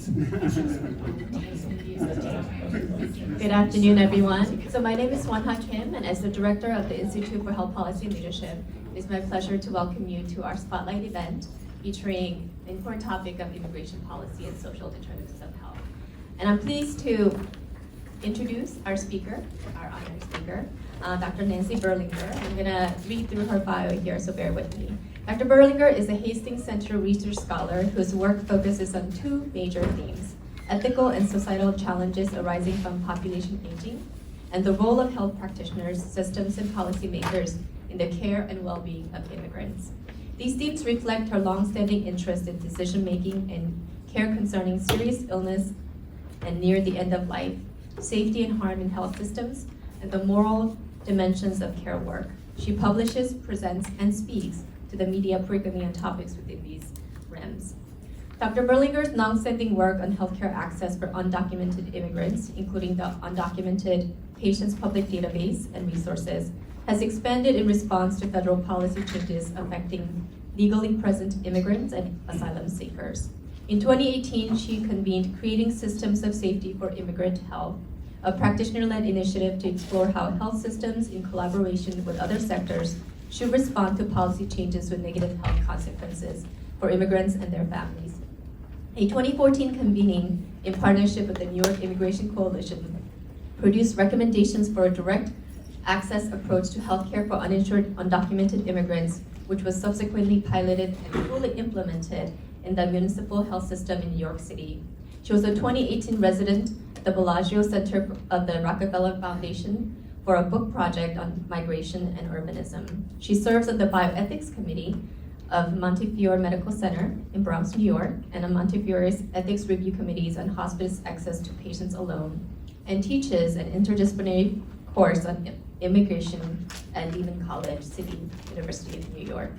Good afternoon, everyone. So my name is Swan-Ha Kim, and as the Director of the Institute for Health Policy and Leadership, it is my pleasure to welcome you to our Spotlight event featuring the important topic of immigration policy and social determinants of health. And I'm pleased to introduce our speaker, our honored speaker, Dr. Nancy Berlinger. I'm gonna read through her bio here, so bear with me. Dr. Berlinger is a Hastings Center research scholar whose work focuses on two major themes: ethical and societal challenges arising from population aging, and the role of health practitioners, systems, and policymakers in the care and well-being of immigrants. These themes reflect her long-standing interest in decision-making and care concerning serious illness and near the end of life, safety and harm in health systems, and the moral dimensions of care work. She publishes, presents, and speaks to the media frequently on topics within these realms. Dr. Berlinger's long-standing work on healthcare access for undocumented immigrants, including the Undocumented Patients Public Database and resources, has expanded in response to federal policy changes affecting legally present immigrants and asylum seekers. In 2018, she convened Creating Systems of Safety for Immigrant Health, a practitioner-led initiative to explore how health systems, in collaboration with other sectors, should respond to policy changes with negative health consequences for immigrants and their families. A 2014 convening in partnership with the New York Immigration Coalition produced recommendations for a direct access approach to healthcare for uninsured, undocumented immigrants, which was subsequently piloted and fully implemented in the municipal health system in New York City. She was a 2018 resident at the Bellagio Center of the Rockefeller Foundation for a book project on migration and urbanism. She serves on the Bioethics Committee of Montefiore Medical Center in Bronx, New York, and on Montefiore's Ethics Review Committees on Hospice Access to Patients Alone, and teaches an interdisciplinary course on immigration at Lehman College, City University of New York.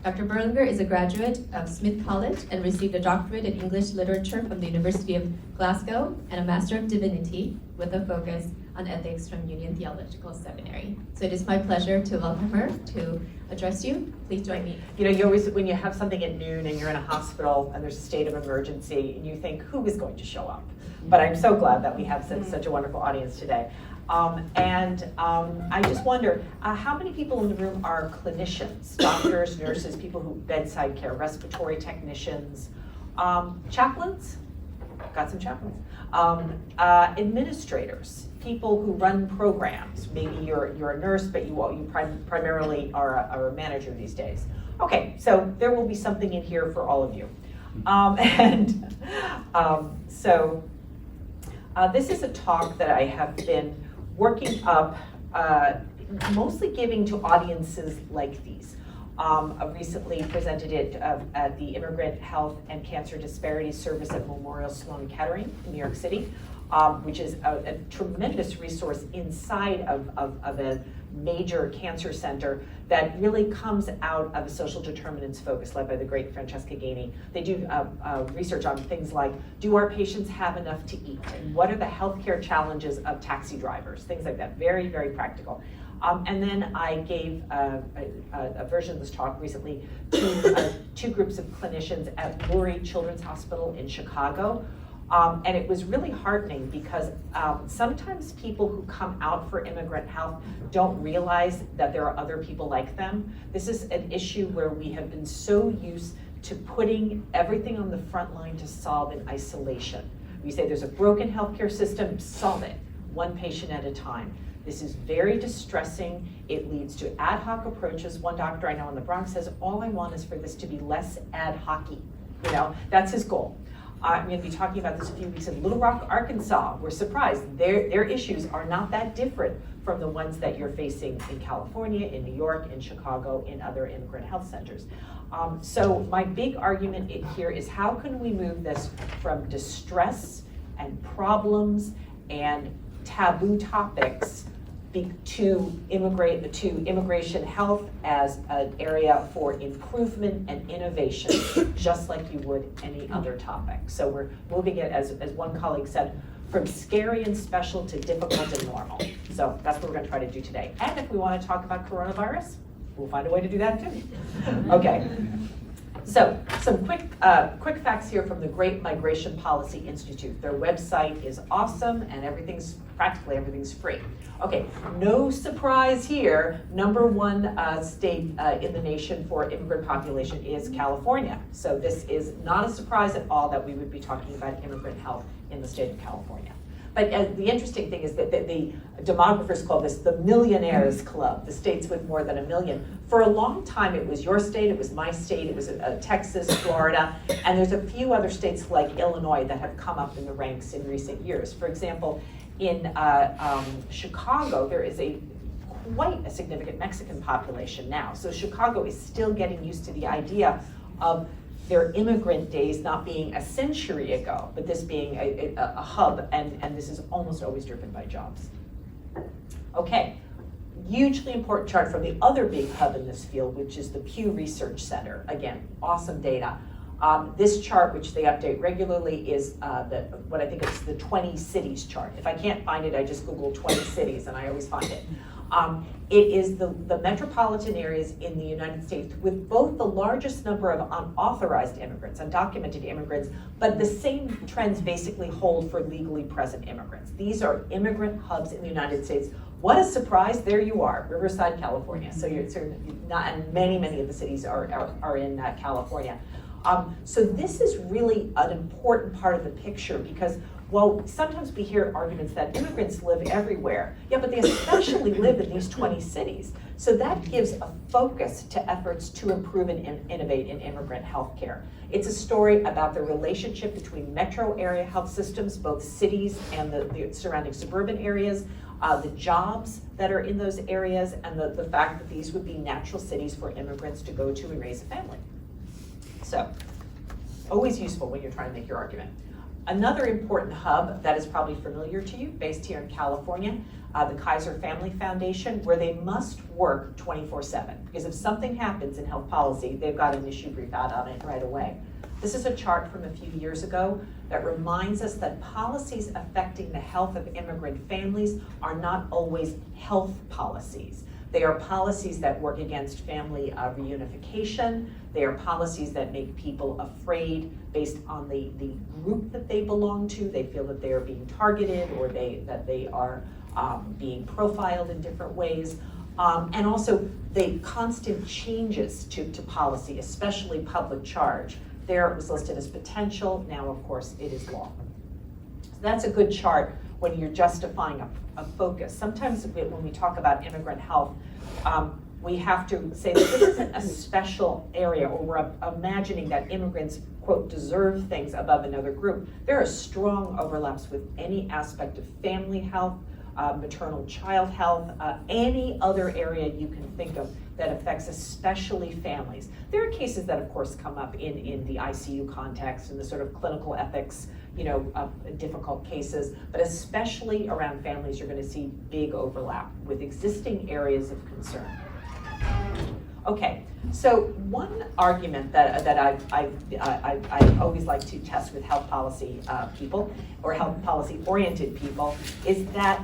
Dr. Berlinger is a graduate of Smith College and received a doctorate in English literature from the University of Glasgow and a Master of Divinity with a focus on ethics from Union Theological Seminary. So it is my pleasure to welcome her to address you. Please join me. You know, you always, when you have something at noon and you're in a hospital and there's a state of emergency, and you think, who is going to show up? But I'm so glad that we have such a wonderful audience today. I just wonder, how many people in the room are clinicians, doctors, nurses, people who bedside care, respiratory technicians, chaplains? Got some chaplains. Administrators, people who run programs. Maybe you're a nurse, but you primarily are a manager these days. Okay, so there will be something in here for all of you. This is a talk that I have been working up, mostly giving to audiences like these. I recently presented it at the Immigrant Health and Cancer Disparities Service at Memorial Sloan Kettering in New York City, which is a tremendous resource inside of a major cancer center that really comes out of a social determinants focus led by the great Francesca Gainey. They do research on things like, do our patients have enough to eat? And what are the healthcare challenges of taxi drivers? Things like that, very, very practical. And then I gave a version of this talk recently to two groups of clinicians at Lurie Children's Hospital in Chicago. And it was really heartening because sometimes people who come out for immigrant health don't realize that there are other people like them. This is an issue where we have been so used to putting everything on the front line to solve in isolation. We say there's a broken healthcare system, solve it, one patient at a time. This is very distressing. It leads to ad hoc approaches. One doctor I know in the Bronx says, all I want is for this to be less ad hoc-y. You know, that's his goal. I'm going to be talking about this a few weeks in Little Rock, Arkansas. We're surprised. Their issues are not that different from the ones that you're facing in California, in New York, in Chicago, in other immigrant health centers. So my big argument here is, how can we move this from distress and problems and taboo topics to immigration health as an area for improvement and innovation, just like you would any other topic. So we're moving it, as one colleague said, from scary and special to difficult and normal. So that's what we're going to try to do today. And if we want to talk about coronavirus, we'll find a way to do that too. Okay. So some quick facts here from the Great Migration Policy Institute. Their website is awesome and practically everything's free. Okay, no surprise here, number one state in the nation for immigrant population is California. So this is not a surprise at all that we would be talking about immigrant health in the state of California. But the interesting thing is that the demographers call this the Millionaires Club, the states with more than 1 million. For a long time, it was your state, it was my state, it was Texas, Florida, and there's a few other states like Illinois that have come up in the ranks in recent years. For example, in Chicago, there is quite a significant Mexican population now. So Chicago is still getting used to the idea of their immigrant days not being a century ago, but this being a hub, and this is almost always driven by jobs. Okay, hugely important chart from the other big hub in this field, which is the Pew Research Center. Again, awesome data. This chart, which they update regularly, is what I think is the 20 cities chart. If I can't find it, I just Google 20 cities and I always find it. It is the metropolitan areas in the United States with both the largest number of unauthorized immigrants, undocumented immigrants, but the same trends basically hold for legally present immigrants. These are immigrant hubs in the United States. What a surprise, there you are, Riverside, California. So you're not, and many of the cities are in California. So this is really an important part of the picture because while sometimes we hear arguments that immigrants live everywhere, yeah, but they especially live in these 20 cities. So that gives a focus to efforts to improve and innovate in immigrant healthcare. It's a story about the relationship between metro area health systems, both cities and the surrounding suburban areas, the jobs that are in those areas, and the fact that these would be natural cities for immigrants to go to and raise a family. So, always useful when you're trying to make your argument. Another important hub that is probably familiar to you, based here in California, the Kaiser Foundation, where they must work 24/7. Because if something happens in health policy, they've got an issue brief out on it right away. This is a chart from a few years ago that reminds us that policies affecting the health of immigrant families are not always health policies. They are policies that work against family reunification. They are policies that make people afraid based on the group that they belong to. They feel that they are being targeted or that they are being profiled in different ways. And also the constant changes to policy, especially public charge. There it was listed as potential, now of course it is law. So that's a good chart when you're justifying a focus. Sometimes when we talk about immigrant health, we have to say that this isn't a special area, or we're imagining that immigrants, quote, deserve things above another group. There are strong overlaps with any aspect of family health, maternal child health, any other area you can think of that affects especially families. There are cases that of course come up in the ICU context and the sort of clinical ethics, difficult cases, but especially around families, you're going to see big overlap with existing areas of concern. Okay, so one argument that I always like to test with health policy people or health policy oriented people is that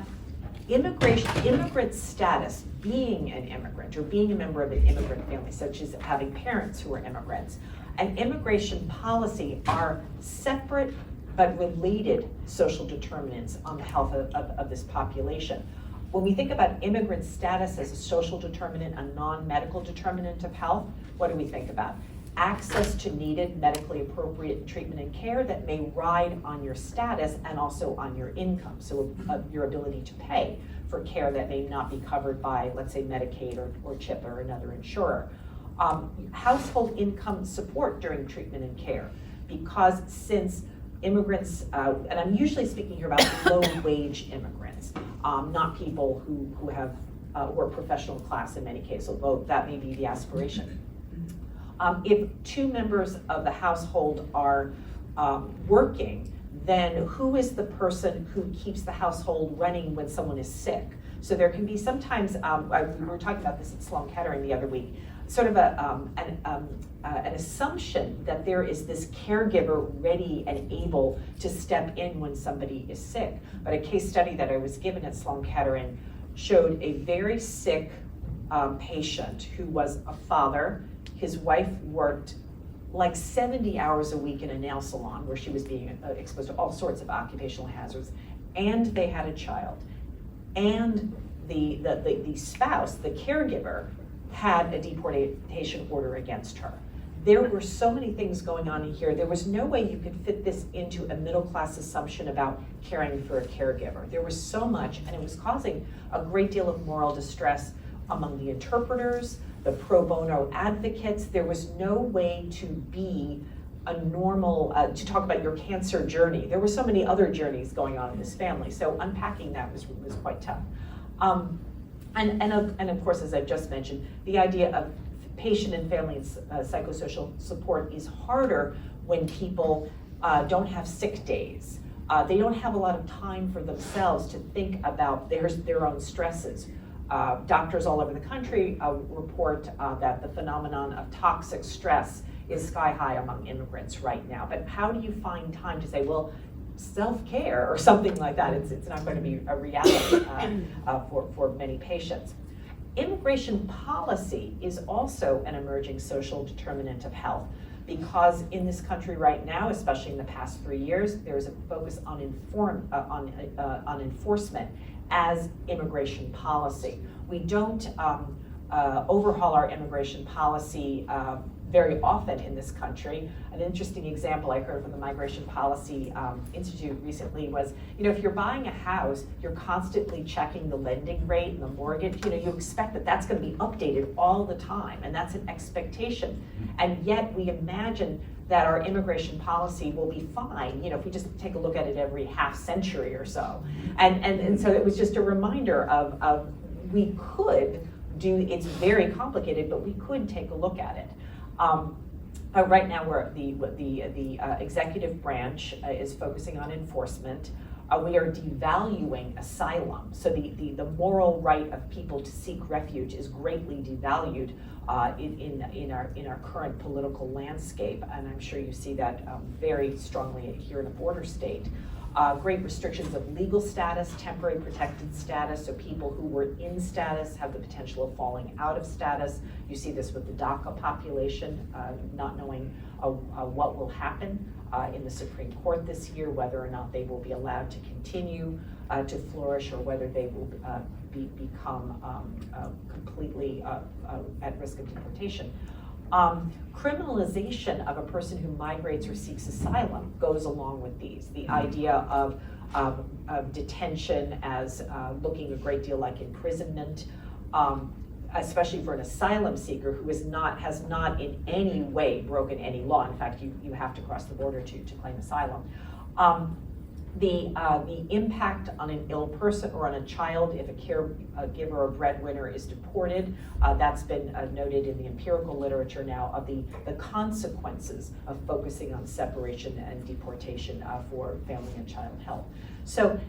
immigrant status, being an immigrant or being a member of an immigrant family, such as having parents who are immigrants, and immigration policy are separate but related social determinants on the health of this population. When we think about immigrant status as a social determinant, a non-medical determinant of health, what do we think about? Access to needed medically appropriate treatment and care that may ride on your status and also on your income, so your ability to pay for care that may not be covered by, let's say, Medicaid or CHIP or another insurer. Household income support during treatment and care, because since immigrants, and I'm usually speaking here about low-wage immigrants, not people who have who are professional class in many cases, although that may be the aspiration. If two members of the household are working, then who is the person who keeps the household running when someone is sick? So there can be sometimes, we were talking about this at Sloan Kettering the other week, sort of an assumption that there is this caregiver ready and able to step in when somebody is sick. But a case study that I was given at Sloan Kettering showed a very sick patient who was a father. His wife worked like 70 hours a week in a nail salon where she was being exposed to all sorts of occupational hazards, and they had a child, and the spouse, the caregiver, had a deportation order against her. There were so many things going on in here. There was no way you could fit this into a middle-class assumption about caring for a caregiver. There was so much, and it was causing a great deal of moral distress among the interpreters, the pro bono advocates. There was no way to be a normal, to talk about your cancer journey. There were so many other journeys going on in this family, so unpacking that was quite tough. And of course, as I've just mentioned, the idea of patient and family psychosocial support is harder when people don't have sick days. They don't have a lot of time for themselves to think about their own stresses. Doctors all over the country report that the phenomenon of toxic stress is sky high among immigrants right now. But how do you find time to say, well, self-care or something like that? It's not going to be a reality for many patients. Immigration policy is also an emerging social determinant of health, because in this country right now, especially in the past 3 years, there's a focus on enforcement as immigration policy. We don't overhaul our immigration policy very often in this country. An interesting example I heard from the Migration Policy Institute recently was, if you're buying a house, you're constantly checking the lending rate and the mortgage. You expect that that's going to be updated all the time, and that's an expectation. And yet we imagine that our immigration policy will be fine, if we just take a look at it every half century or so. And so it was just a reminder of we could do, it's very complicated, but we could take a look at it. Right now, the executive branch is focusing on enforcement. We are devaluing asylum. So the moral right of people to seek refuge is greatly devalued in our current political landscape. And I'm sure you see that very strongly here in a border state. Great restrictions of legal status, temporary protected status, so people who were in status have the potential of falling out of status. You see this with the DACA population, not knowing what will happen in the Supreme Court this year, whether or not they will be allowed to continue to flourish, or whether they will become completely at risk of deportation. Criminalization of a person who migrates or seeks asylum goes along with these. The idea of detention as looking a great deal like imprisonment, especially for an asylum seeker who has not in any way broken any law. In fact, you have to cross the border to claim asylum. The impact on an ill person or on a child if a caregiver or breadwinner is deported, that's been noted in the empirical literature now of the consequences of focusing on separation and deportation for family and child health. So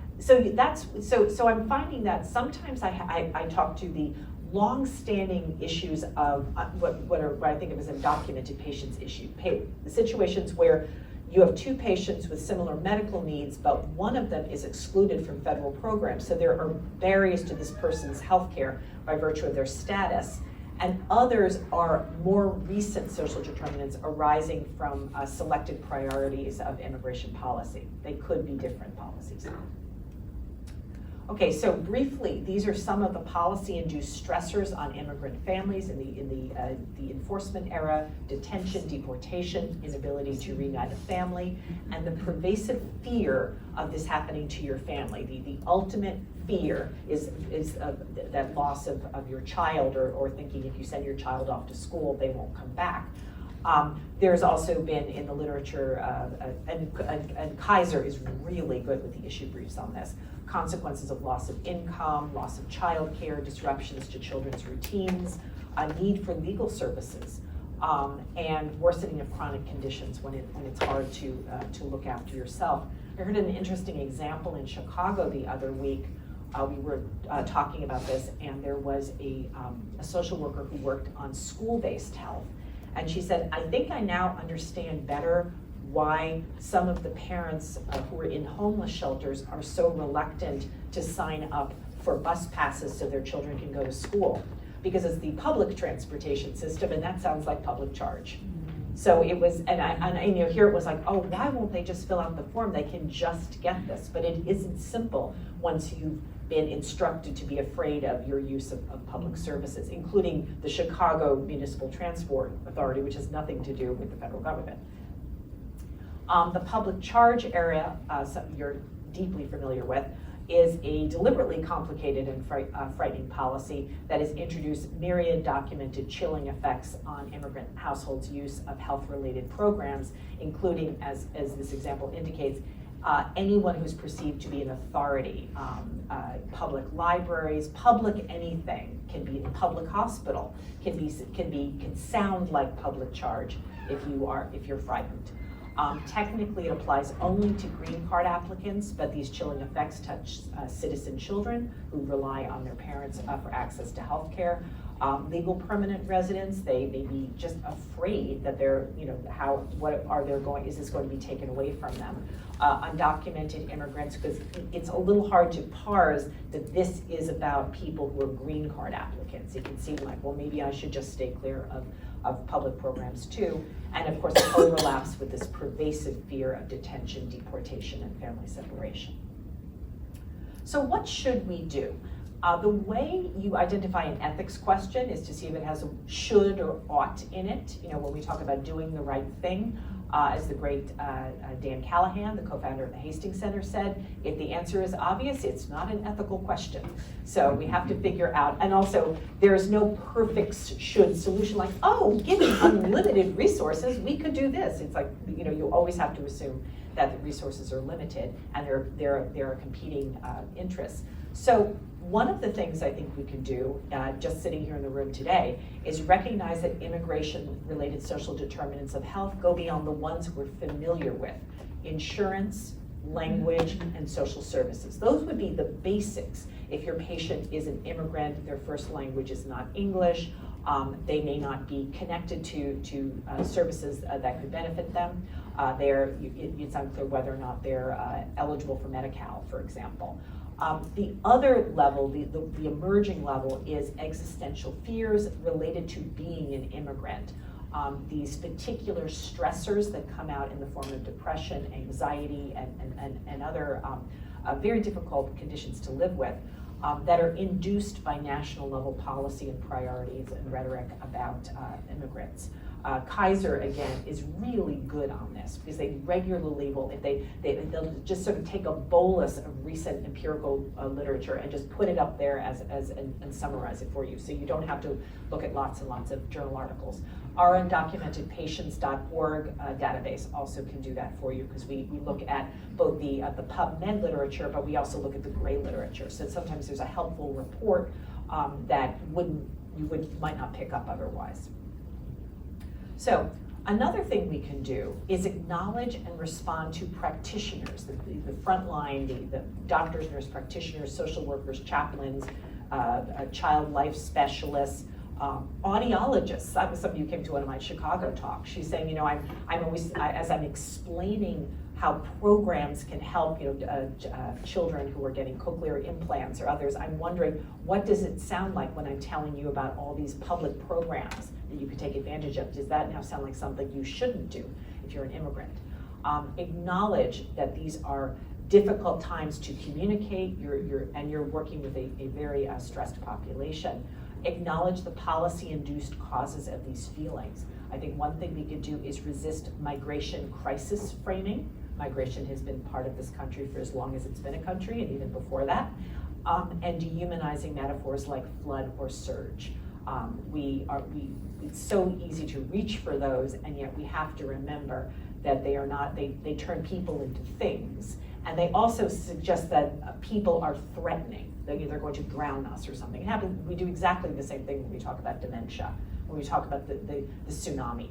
I'm finding that sometimes I talk to the long-standing issues of what I think of as undocumented patients issue, situations where you have two patients with similar medical needs, but one of them is excluded from federal programs. So there are barriers to this person's health care by virtue of their status. And others are more recent social determinants arising from selected priorities of immigration policy. They could be different policies. Okay, so briefly, these are some of the policy-induced stressors on immigrant families in the enforcement era: detention, deportation, inability to reunite a family, and the pervasive fear of this happening to your family. The ultimate fear is that loss of your child, or thinking if you send your child off to school, they won't come back. There's also been in the literature, and Kaiser is really good with the issue briefs on this, consequences of loss of income, loss of child care, disruptions to children's routines, a need for legal services, and worsening of chronic conditions when it's hard to look after yourself. I heard an interesting example in Chicago the other week. We were talking about this, and there was a social worker who worked on school-based health. And she said, I think I now understand better why some of the parents who are in homeless shelters are so reluctant to sign up for bus passes so their children can go to school. Because it's the public transportation system, and that sounds like public charge. So it was, and here it was like, oh, why won't they just fill out the form? They can just get this. But it isn't simple once you've been instructed to be afraid of your use of public services, including the Chicago Municipal Transport Authority, which has nothing to do with the federal government. The public charge area, you're deeply familiar with, is a deliberately complicated and frightening policy that has introduced myriad documented chilling effects on immigrant households' use of health-related programs, including, as this example indicates, anyone who's perceived to be an authority. Public libraries, public anything, can be a public hospital, can sound like public charge if you're frightened. Technically, it applies only to green card applicants, but these chilling effects touch citizen children who rely on their parents for access to health care. Legal permanent residents, they may be just afraid that they're, is this going to be taken away from them? Undocumented immigrants, because it's a little hard to parse that this is about people who are green card applicants. It can seem like, well, maybe I should just stay clear of public programs too. And of course, it overlaps with this pervasive fear of detention, deportation, and family separation. So what should we do? The way you identify an ethics question is to see if it has a should or ought in it. When we talk about doing the right thing, as the great Dan Callahan, the co-founder of the Hastings Center, said, if the answer is obvious, it's not an ethical question. So we have to figure out, and also there is no perfect should solution like, oh, given unlimited resources, we could do this. It's like, you always have to assume that the resources are limited and there are competing interests. So one of the things I think we can do, just sitting here in the room today, is recognize that immigration-related social determinants of health go beyond the ones we're familiar with: insurance, language, and social services. Those would be the basics. If your patient is an immigrant, their first language is not English, they may not be connected to services that could benefit them. It's unclear whether or not they're eligible for Medi-Cal, for example. The other level, the emerging level, is existential fears related to being an immigrant. These particular stressors that come out in the form of depression, anxiety, and other very difficult conditions to live with that are induced by national level policy and priorities and rhetoric about immigrants. Kaiser, again, is really good on this because they regularly will, they'll just sort of take a bolus of recent empirical literature and just put it up there and summarize it for you. So you don't have to look at lots and lots of journal articles. Our undocumentedpatients.org database also can do that for you because we look at both the PubMed literature, but we also look at the gray literature. So sometimes there's a helpful report that you might not pick up otherwise. So another thing we can do is acknowledge and respond to practitioners, the front line, the doctors, nurse practitioners, social workers, chaplains, child life specialists, audiologists. That was somebody who came to one of my Chicago talks. She's saying, I'm always, as I'm explaining how programs can help children who are getting cochlear implants or others, I'm wondering, what does it sound like when I'm telling you about all these public programs that you could take advantage of? Does that now sound like something you shouldn't do if you're an immigrant? Acknowledge that these are difficult times to communicate, and you're working with a very stressed population. Acknowledge the policy-induced causes of these feelings. I think one thing we could do is resist migration crisis framing. Migration has been part of this country for as long as it's been a country, and even before that. And dehumanizing metaphors like flood or surge. It's so easy to reach for those, and yet we have to remember that they are not, they turn people into things. And they also suggest that people are threatening. They're either going to drown us or something. We do exactly the same thing when we talk about dementia, when we talk about the tsunami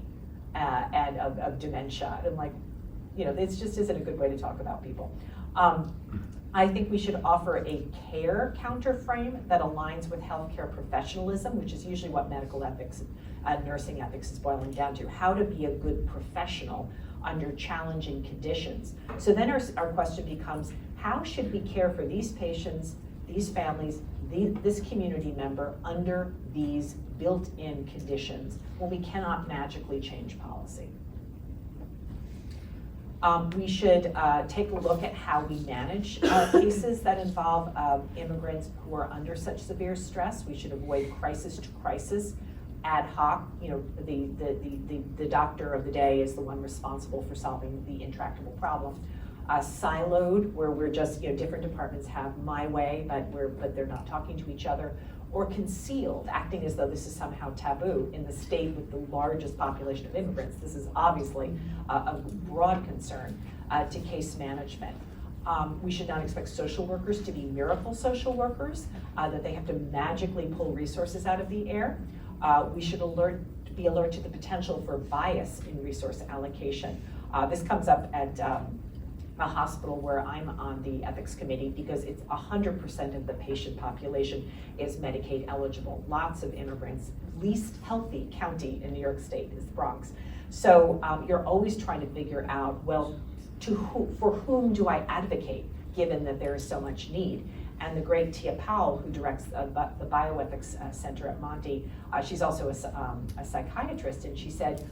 and of dementia. And this just isn't a good way to talk about people. I think we should offer a care counterframe that aligns with healthcare professionalism, which is usually what medical ethics and nursing ethics is boiling down to. How to be a good professional under challenging conditions. So then our question becomes, how should we care for these patients, these families, this community member under these built-in conditions when we cannot magically change policy. We should take a look at how we manage cases that involve immigrants who are under such severe stress. We should avoid crisis to crisis, ad hoc. You know, the doctor of the day is the one responsible for solving the intractable problem. Siloed, where we're just, you know, different departments have my way, but they're not talking to each other. Or concealed, acting as though this is somehow taboo in the state with the largest population of immigrants. This is obviously a broad concern to case management. We should not expect social workers to be miracle social workers, that they have to magically pull resources out of the air. We should be alert to the potential for bias in resource allocation. This comes up at a hospital where I'm on the ethics committee because it's 100% of the patient population is Medicaid eligible. Lots of immigrants. Least healthy county in New York State is the Bronx. So you're always trying to figure out, well, for whom do I advocate, given that there is so much need? And the great Tia Powell, who directs the Bioethics Center at Monty, she's also a psychiatrist, and she said,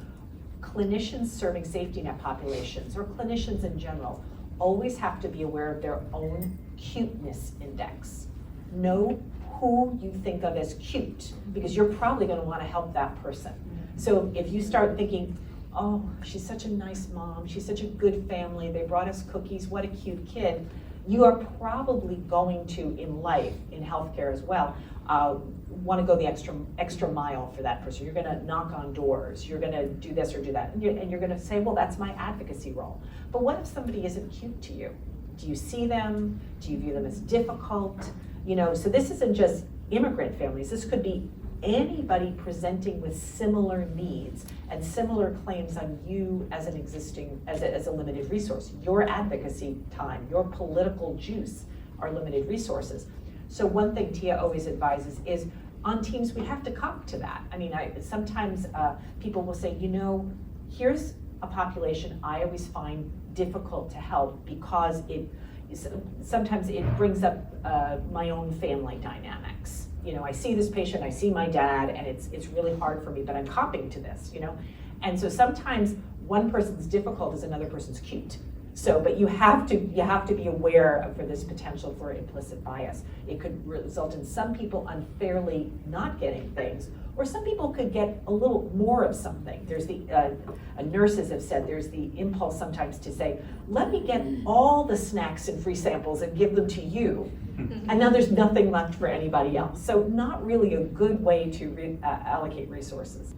clinicians serving safety net populations, or clinicians in general, always have to be aware of their own cuteness index. Know who you think of as cute, because you're probably going to want to help that person. So if you start thinking, oh, she's such a nice mom, she's such a good family, they brought us cookies, what a cute kid, you are probably going to, in life, in healthcare as well, want to go the extra mile for that person. You're going to knock on doors. You're going to do this or do that. And you're going to say, well, that's my advocacy role. But what if somebody isn't cute to you? Do you see them? Do you view them as difficult? You know, so this isn't just immigrant families. This could be anybody presenting with similar needs and similar claims on you as an existing, as a limited resource. Your advocacy time, your political juice are limited resources. So one thing Tia always advises is on teams, we have to come to that. I mean, sometimes people will say, you know, here's a population I always find difficult to help because sometimes it brings up my own family dynamics. You know, I see this patient, I see my dad, and it's really hard for me, but I'm coping to this, you know? And so sometimes one person's difficult is another person's cute. So, but you have to be aware for this potential for implicit bias. It could result in some people unfairly not getting things, or some people could get a little more of something. There's the, nurses have said, there's the impulse sometimes to say, let me get all the snacks and free samples and give them to you. And now there's nothing left for anybody else. So not really a good way to allocate resources.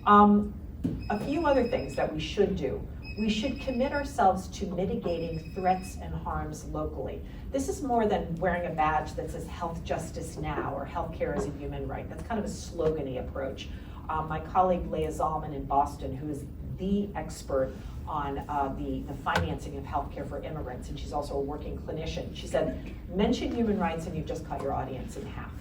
A few other things that we should do. We should commit ourselves to mitigating threats and harms locally. This is more than wearing a badge that says health justice now or healthcare is a human right. That's kind of a slogan-y approach. My colleague Leah Zalman in Boston, who is the expert on the financing of healthcare for immigrants, and she's also a working clinician, she said, mention human rights and you've just cut your audience in half.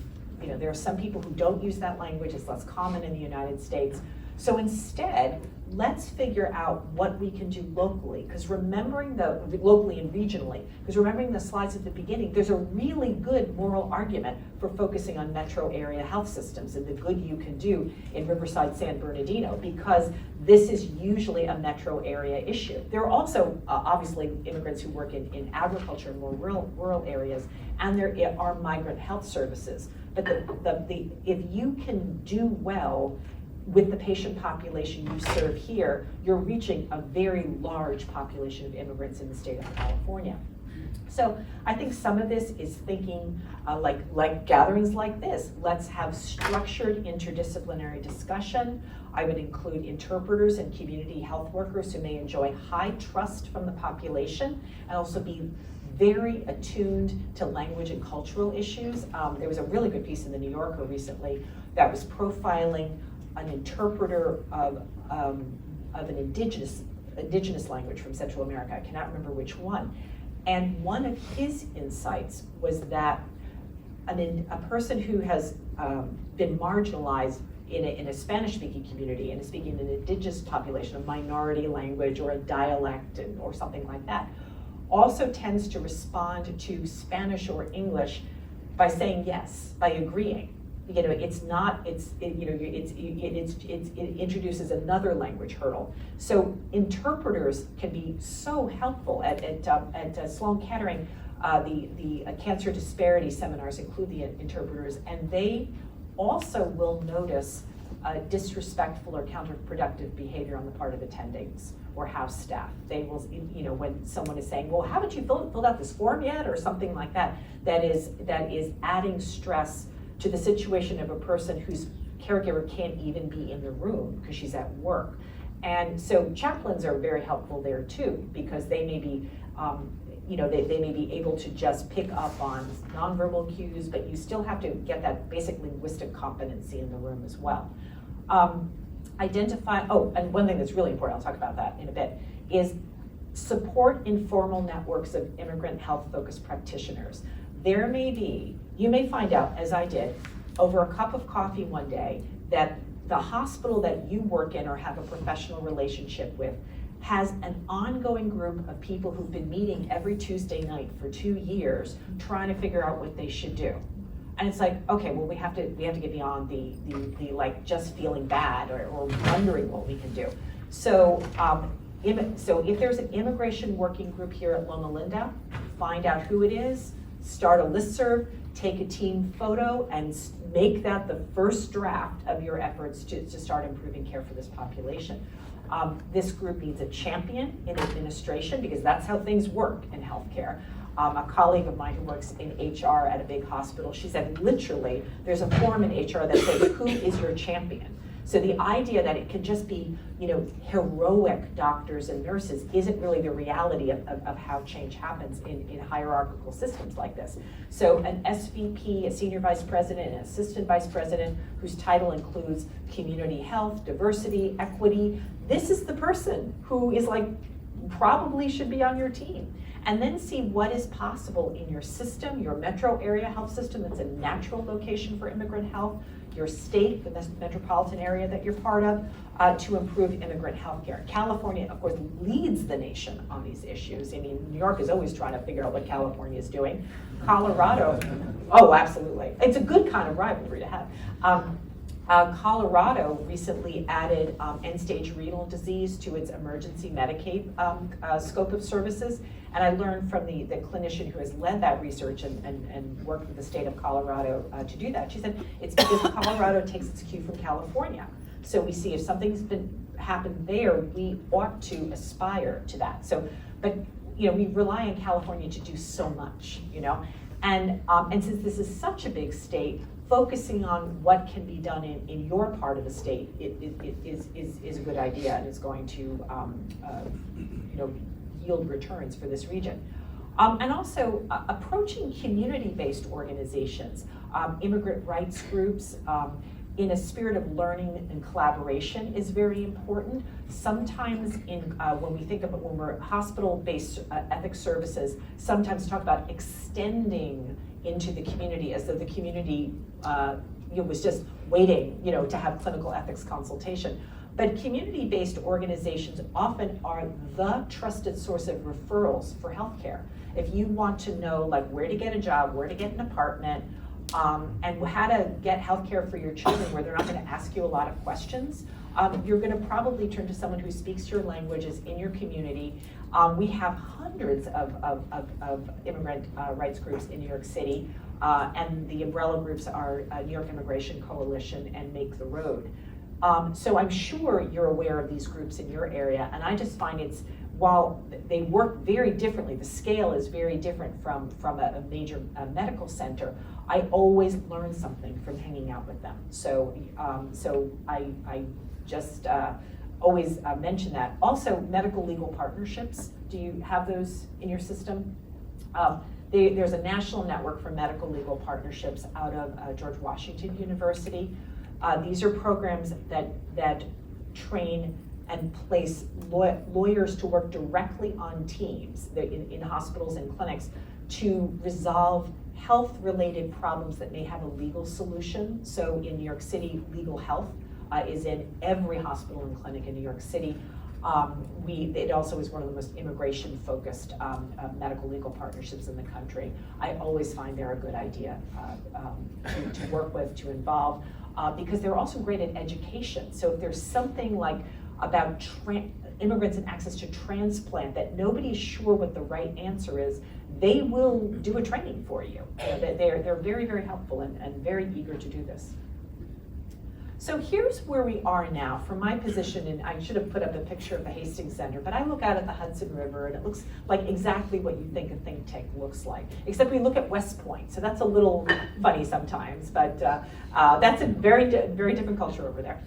You know, there are some people who don't use that language, it's less common in the United States. So instead, let's figure out what we can do locally, because locally and regionally, because remembering the slides at the beginning, there's a really good moral argument for focusing on metro area health systems and the good you can do in Riverside, San Bernardino, because this is usually a metro area issue. There are also obviously immigrants who work in agriculture and more rural areas, and there are migrant health services. But if you can do well with the patient population you serve here, you're reaching a very large population of immigrants in the state of California. So I think some of this is thinking like gatherings like this. Let's have structured interdisciplinary discussion. I would include interpreters and community health workers who may enjoy high trust from the population and also be very attuned to language and cultural issues. There was a really good piece in the New Yorker recently that was profiling an interpreter of an indigenous language from Central America. I cannot remember which one. And one of his insights was that a person who has been marginalized in a Spanish-speaking community and is speaking an indigenous population, a minority language or a dialect or something like that, also tends to respond to Spanish or English by saying yes, by agreeing. You know, it's not, it introduces another language hurdle. So interpreters can be so helpful. At Sloan Kettering, the cancer disparity seminars include the interpreters, and they also will notice disrespectful or counterproductive behavior on the part of attendings or house staff. They will, you know, when someone is saying, well, haven't you filled out this form yet, or something like that, that is adding stress to the situation of a person whose caregiver can't even be in the room because she's at work. And so chaplains are very helpful there too, because they may be, you know, they may be able to just pick up on nonverbal cues, but you still have to get that basic linguistic competency in the room as well. Identify, oh, and one thing that's really important, I'll talk about that in a bit, is support informal networks of immigrant health-focused practitioners. There may be, you may find out, as I did, over a cup of coffee one day, that the hospital that you work in or have a professional relationship with has an ongoing group of people who've been meeting every Tuesday night for 2 years trying to figure out what they should do. And it's like, okay, well, we have to get beyond the like just feeling bad or wondering what we can do. So, so if there's an immigration working group here at Loma Linda, find out who it is, start a listserv, take a team photo, and make that the first draft of your efforts to start improving care for this population. This group needs a champion in administration, because that's how things work in healthcare. A colleague of mine who works in HR at a big hospital, she said literally there's a form in HR that says, who is your champion? So the idea that it can just be, you know, heroic doctors and nurses isn't really the reality of how change happens in hierarchical systems like this. So an SVP, a senior vice president, an assistant vice president, whose title includes community health, diversity, equity, this is the person who is like, probably should be on your team. And then see what is possible in your system, your metro area health system that's a natural location for immigrant health, your state, the metropolitan area that you're part of, to improve immigrant health care. California, of course, leads the nation on these issues. I mean, New York is always trying to figure out what California is doing. Colorado, oh, absolutely. It's a good kind of rivalry to have. Colorado recently added end-stage renal disease to its emergency Medicaid scope of services. And I learned from the clinician who has led that research and worked with the state of Colorado to do that. She said it's because Colorado takes its cue from California. So we see if something's happened there, we ought to aspire to that. So, but you know, we rely on California to do so much, you know. And since this is such a big state, focusing on what can be done in your part of the state is a good idea, and it's going to you know, yield returns for this region. And also approaching community-based organizations, immigrant rights groups, in a spirit of learning and collaboration is very important. Sometimes when we think about when we're hospital-based ethics services, sometimes talk about extending into the community as though the community you know, was just waiting, you know, to have clinical ethics consultation. But community-based organizations often are the trusted source of referrals for healthcare. If you want to know like where to get a job, where to get an apartment, and how to get healthcare for your children where they're not going to ask you a lot of questions, you're going to probably turn to someone who speaks your languages in your community. We have hundreds of immigrant rights groups in New York City, and the umbrella groups are New York Immigration Coalition and Make the Road. So I'm sure you're aware of these groups in your area, and I just find while they work very differently, the scale is very different from a major medical center, I always learn something from hanging out with them. So, so I just always mention that. Also, medical legal partnerships. Do you have those in your system? There's a national network for medical legal partnerships out of George Washington University. These are programs that train and place lawyers to work directly on teams in hospitals and clinics to resolve health-related problems that may have a legal solution. So in New York City, legal health is in every hospital and clinic in New York City. It also is one of the most immigration-focused medical legal partnerships in the country. I always find they're a good idea to work with, to involve, because they're also great at education. So if there's something like about immigrants and access to transplant that nobody's sure what the right answer is, they will do a training for you. They're very, very helpful and very eager to do this. So here's where we are now from my position, and I should have put up a picture of the Hastings Center, but I look out at the Hudson River and it looks like exactly what you think a think tank looks like, except we look at West Point, so that's a little funny sometimes, but that's a very different culture over there.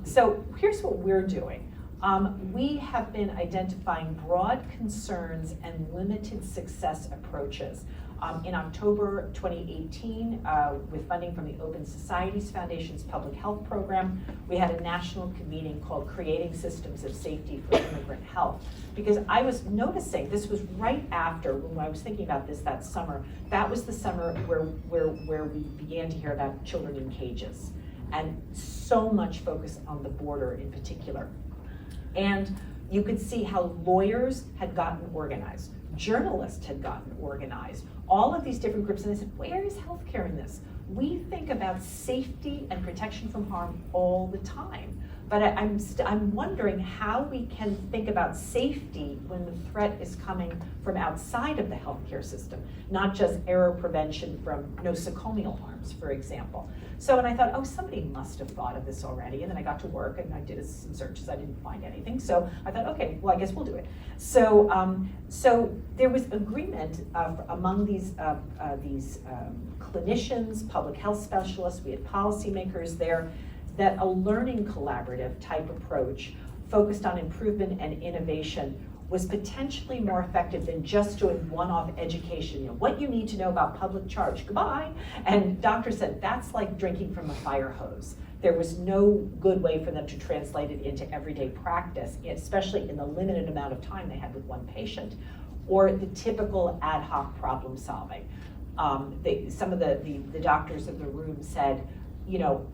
So here's what we're doing. We have been identifying broad concerns and limited success approaches. In October 2018, with funding from the Open Societies Foundation's Public Health Program, we had a national convening called Creating Systems of Safety for Immigrant Health. Because I was noticing, this was right after, when I was thinking about this that summer, that was the summer where we began to hear about children in cages. And so much focus on the border in particular. And you could see how lawyers had gotten organized, journalists had gotten organized, all of these different groups, and they said, where is healthcare in this? We think about safety and protection from harm all the time, but I'm wondering how we can think about safety when the threat is coming from outside of the healthcare system, not just error prevention from nosocomial harms, for example. So, and I thought, oh, somebody must have thought of this already, and then I got to work and I did some searches, I didn't find anything, so I thought, okay, well, I guess we'll do it. So, so there was agreement among these clinicians, public health specialists, we had policymakers there, that a learning collaborative type approach focused on improvement and innovation was potentially more effective than just doing one-off education. You know, what you need to know about public charge, goodbye. And doctor said, that's like drinking from a fire hose. There was no good way for them to translate it into everyday practice, especially in the limited amount of time they had with one patient, or the typical ad hoc problem solving. Some of the doctors in the room said, you know,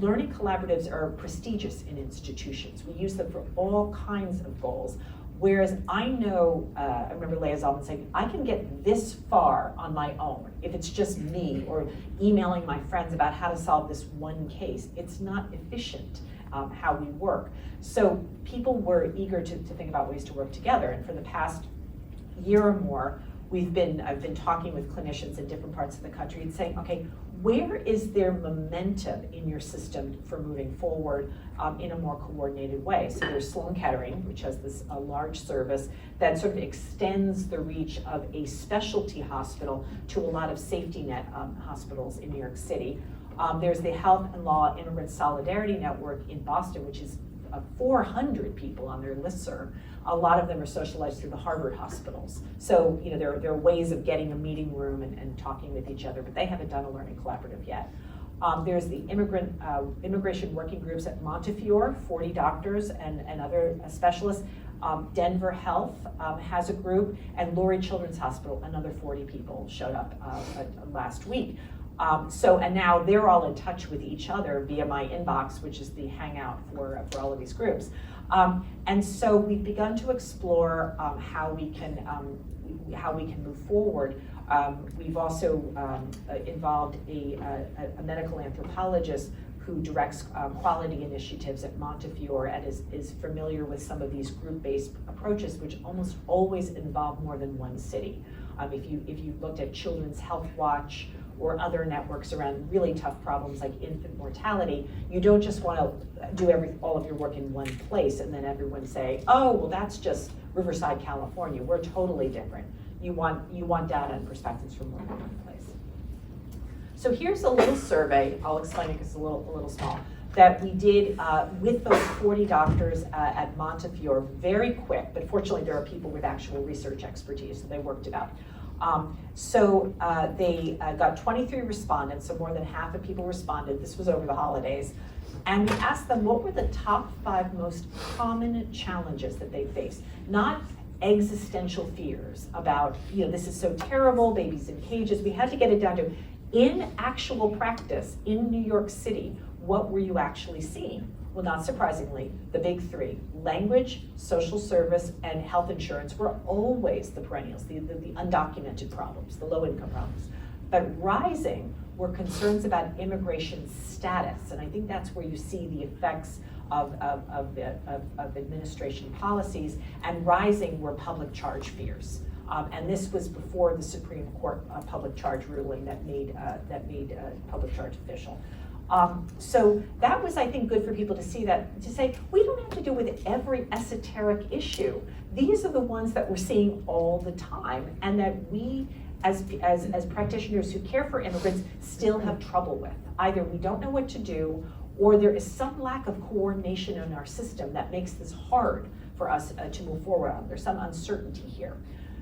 learning collaboratives are prestigious in institutions. We use them for all kinds of goals. Whereas I know, I remember Leah Zalman saying, I can get this far on my own if it's just me or emailing my friends about how to solve this one case. It's not efficient how we work. So people were eager to think about ways to work together. And for the past year or more, I've been talking with clinicians in different parts of the country and saying, okay, where is there momentum in your system for moving forward in a more coordinated way? So there's Sloan Kettering, which has this large service that sort of extends the reach of a specialty hospital to a lot of safety net hospitals in New York City. There's the Health and Law Immigrant Solidarity Network in Boston, which is 400 people on their listserv. A lot of them are socialized through the Harvard hospitals. So, you know, there are ways of getting a meeting room and talking with each other, but they haven't done a learning collaborative yet. There's the immigration working groups at Montefiore, 40 doctors and other specialists. Denver Health has a group, and Lurie Children's Hospital, another 40 people showed up last week. And now they're all in touch with each other via my inbox, which is the hangout for all of these groups. And so we've begun to explore how we can move forward. We've also involved a medical anthropologist who directs quality initiatives at Montefiore and is familiar with some of these group-based approaches, which almost always involve more than one city. If you looked at Children's Health Watch or other networks around really tough problems like infant mortality, you don't just want to do all of your work in one place and then everyone say, oh, well, that's just Riverside, California. We're totally different. You want data and perspectives from more than one place. So here's a little survey, I'll explain it because it's a little small, that we did with those 40 doctors at Montefiore, very quick, but fortunately there are people with actual research expertise, so they worked it out. They got 23 respondents, so more than half of people responded. This was over the holidays. And we asked them what were the top 5 most common challenges that they faced. Not existential fears about, you know, this is so terrible, babies in cages. We had to get it down to, in actual practice in New York City, what were you actually seeing? Well, not surprisingly, the big three, language, social service, and health insurance, were always the perennials, the undocumented problems, the low-income problems. But rising were concerns about immigration status, and I think that's where you see the effects of administration policies, and rising were public charge fears. And this was before the Supreme Court public charge ruling that made public charge official. So that was, I think, good for people to see that, to say, we don't have to deal with every esoteric issue. These are the ones that we're seeing all the time, and that we, as practitioners who care for immigrants, still have trouble with. Either we don't know what to do, or there is some lack of coordination in our system that makes this hard for us to move forward on. There's some uncertainty here.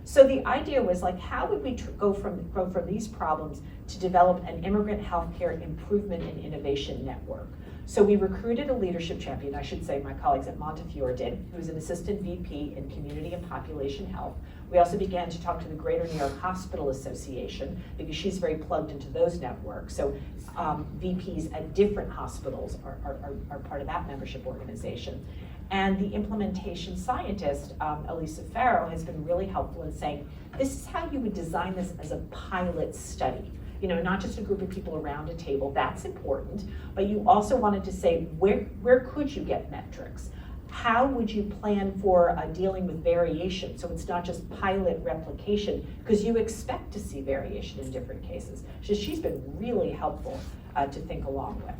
So the idea was, like, how would we go from these problems to develop an immigrant healthcare improvement and innovation network? So we recruited a leadership champion, I should say my colleagues at Montefiore did, who's an assistant VP in community and population health. We also began to talk to the Greater New York Hospital Association, because she's very plugged into those networks. So VPs at different hospitals are part of that membership organization. And the implementation scientist, Elisa Farrow, has been really helpful in saying, this is how you would design this as a pilot study. You know, not just a group of people around a table, that's important, but you also wanted to say, where could you get metrics? How would you plan for dealing with variation? So it's not just pilot replication, because you expect to see variation in different cases. So she's been really helpful to think along with.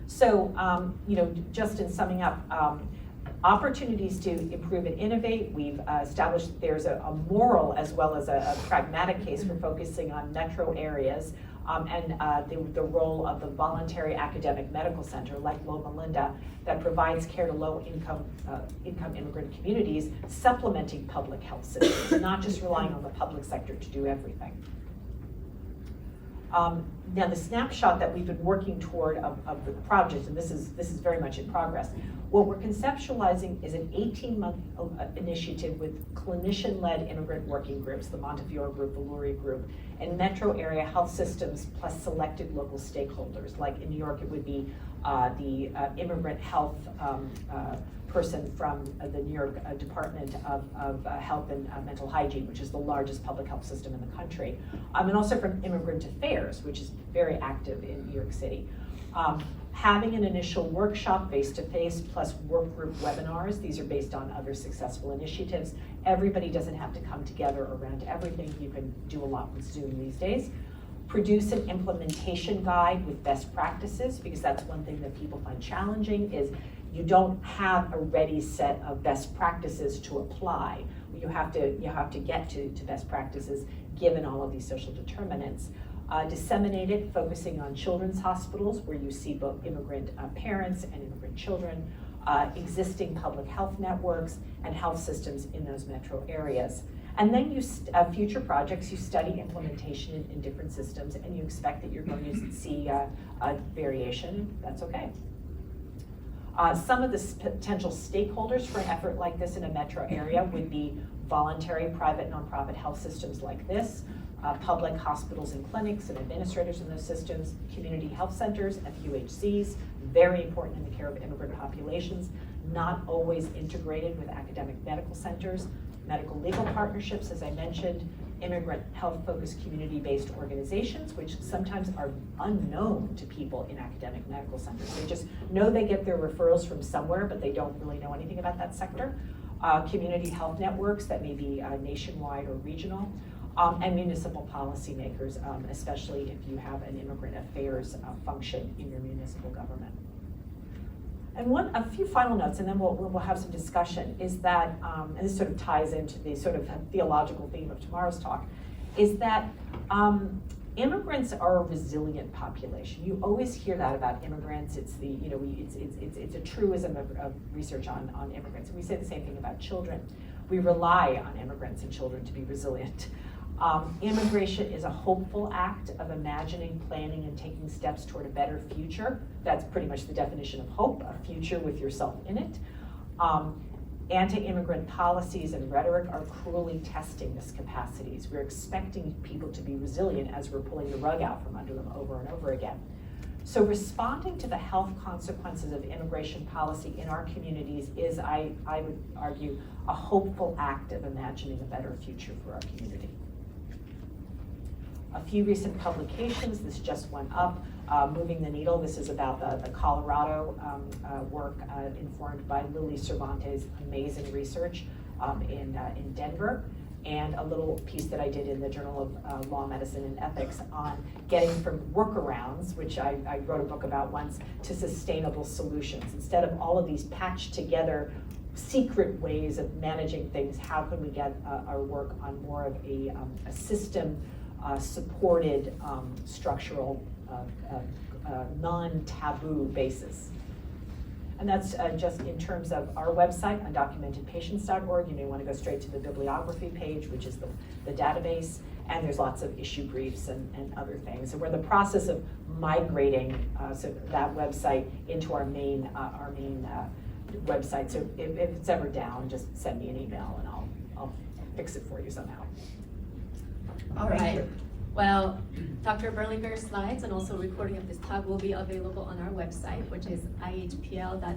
So, you know, just in summing up, opportunities to improve and innovate. We've established there's a moral as well as a pragmatic case for focusing on metro areas, and the role of the voluntary academic medical center like Loma Linda that provides care to low-income immigrant communities, supplementing public health systems, not just relying on the public sector to do everything. Now the snapshot that we've been working toward of the project, and this is very much in progress, what we're conceptualizing is an 18-month initiative with clinician-led immigrant working groups, the Montefiore group, the Lurie group, and metro area health systems plus selected local stakeholders. Like in New York, it would be the immigrant health person from the New York Department of Health and Mental Hygiene, which is the largest public health system in the country, and also from Immigrant Affairs, which is very active in New York City. Having an initial workshop face-to-face plus work group webinars. These are based on other successful initiatives. Everybody doesn't have to come together around everything. You can do a lot with Zoom these days. Produce an implementation guide with best practices, because that's one thing that people find challenging is you don't have a ready set of best practices to apply. You have to get to best practices given all of these social determinants. Disseminate it, focusing on children's hospitals where you see both immigrant parents and immigrant children, existing public health networks, and health systems in those metro areas. And then you future projects, you study implementation in different systems, and you expect that you're going to see a variation. That's okay. Some of the potential stakeholders for an effort like this in a metro area would be voluntary private nonprofit health systems like this, public hospitals and clinics and administrators in those systems, community health centers, FUHCs, very important in the care of immigrant populations, not always integrated with academic medical centers, medical legal partnerships, as I mentioned, immigrant health-focused community-based organizations, which sometimes are unknown to people in academic medical centers. They just know they get their referrals from somewhere, but they don't really know anything about that sector. Community health networks that may be nationwide or regional, and municipal policymakers, especially if you have an immigrant affairs function in your municipal government. And a few final notes, and then we'll have some discussion, is that, and this sort of ties into the sort of theological theme of tomorrow's talk, is that immigrants are a resilient population. You always hear that about immigrants. It's the, you know, it's a truism of research on immigrants. And we say the same thing about children. We rely on immigrants and children to be resilient. Immigration is a hopeful act of imagining, planning, and taking steps toward a better future. That's pretty much the definition of hope, a future with yourself in it. Anti-immigrant policies and rhetoric are cruelly testing this capacities. We're expecting people to be resilient as we're pulling the rug out from under them over and over again. So responding to the health consequences of immigration policy in our communities is, I would argue, a hopeful act of imagining a better future for our community. A few recent publications, this just went up, Moving the Needle. This is about the Colorado work informed by Lily Cervantes' amazing research in Denver, and a little piece that I did in the Journal of Law, Medicine, and Ethics on getting from workarounds, which I wrote a book about once, to sustainable solutions. Instead of all of these patched together secret ways of managing things, how can we get our work on more of a system supported structural non-taboo basis. And that's just in terms of our website, undocumentedpatients.org. You may want to go straight to the bibliography page, which is the database, and there's lots of issue briefs and other things. And we're in the process of migrating so that website into our main website. So if it's ever down, just send me an email and I'll fix it for you somehow. All right. Well, Dr. Berlinger's slides and also recording of this talk will be available on our website, which is ihpl.llu.edu.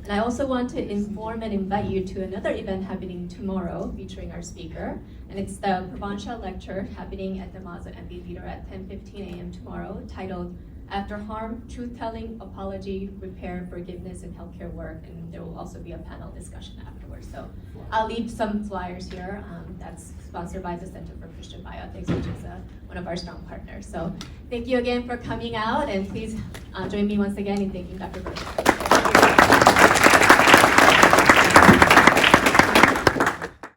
And I also want to inform and invite you to another event happening tomorrow featuring our speaker. And it's the Provençal lecture happening at the Mazo MB Theater at 10:15 a.m. tomorrow, titled After Harm, Truth-Telling, Apology, Repair, Forgiveness, and Healthcare Work. And there will also be a panel discussion afterwards. So I'll leave some flyers here. That's sponsored by the Center for Christian Bioethics, which is one of our strong partners. So thank you again for coming out, and please join me once again in thanking Dr. Berlinger.